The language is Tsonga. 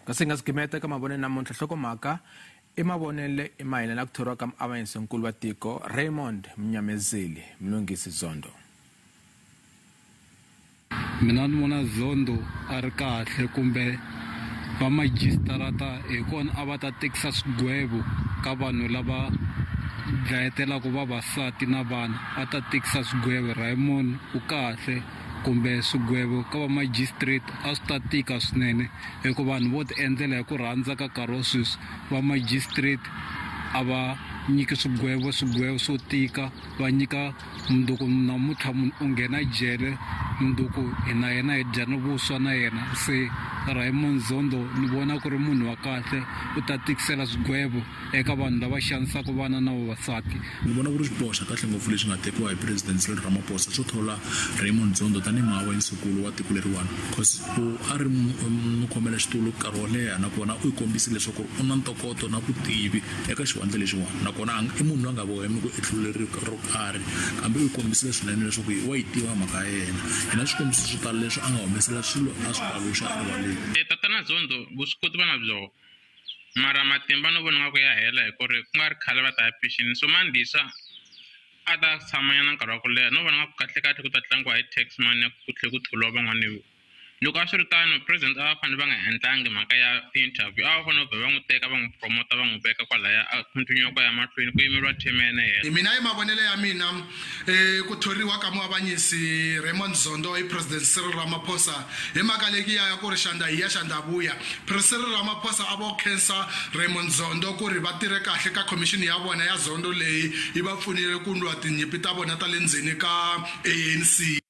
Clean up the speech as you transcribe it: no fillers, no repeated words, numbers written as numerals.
kasi ngasigimeta ka mavonelo namuntlha nhlokomhaka I Mavonelo I mayelana na ku thoriwa ka muavanyisinkulu wa tiko Raymond Mnyamezeli mlunghisi Zondo. Mina ni vona Zondo a ri kahle kumbe va magistrata hi kona a va ta tekisa swigwevo ka vanhu lava dlayetelaka vavasati na vana a ta tekisa swigwevo. Raymond u kahle kumbe swigwevo ka va magistrate a swi ta tika swinene hikuva vanhu vo ti endlela hi ku rhandza ka nkarhi wa sweswi va magistrate a va nyiki swigwevo swo tika va nyika munduku namuntlha munhu u nghena jele munduku na yena hi dya ni vuswa na yena. Se Raymond Zondo ni vona ku ri munhu wa kahle u ta tikisela swigwevo eka vanhu lava xanisaka vana na vavasati. Ni vona ku ri xiboho xa kahle ngopfu leswi nga tekiwa hi President Cyril Ramaphosa swo thola Raymond Zondo tanihi muavanyisinkulu wa tiko leriwani because a ri mukhomela xitulu nkarhi wo leha nakona u kombisile leswaku u na ntokoto na vutivi eka xivandla lexiwani nakona I munhu loyi a nga bohemi ku etluleli ro karhi kambe u kombisile swinene leswaku wa yi tiva mhaka ya yena hina swikombiso swo tala leswi a nga humesela swilo a swi paluxa erivaleni. Tatana Zondo vuswikoti va na byona mara matimba no vona ku ya hela hi ku ri ku nga ri khale va ta ya pension so mandisa a ta tshamanyana nkarhi wa ku leha no vona ku kahle ku ta tlangiwa hi tax money ku tlhe ku tholiwa van'wana. Loko a swi ri tano president a va fanele va nga endlangi mhaka ya interview a va fanele va n'wi teka va n'wi promota va n'wi veka kwalaya a continue ku ya mahlweni ku yimeriwa team ya yena. Mina hi mavonelo ya mina ku thoriwa ka muavanyisi Raymond Zondo hi President Cyril Ramaphosa hi mhaka leyi ya ku ri xandla hi ya xandla vuya. President Ramaphosa a vo khensa Raymond Zondo ku ri va tirhe kahle ka commission ya vona ya Zondo leyi yi va pfunile ku ndlwa tinyimpi ta vona ta le ndzeni ka ANC.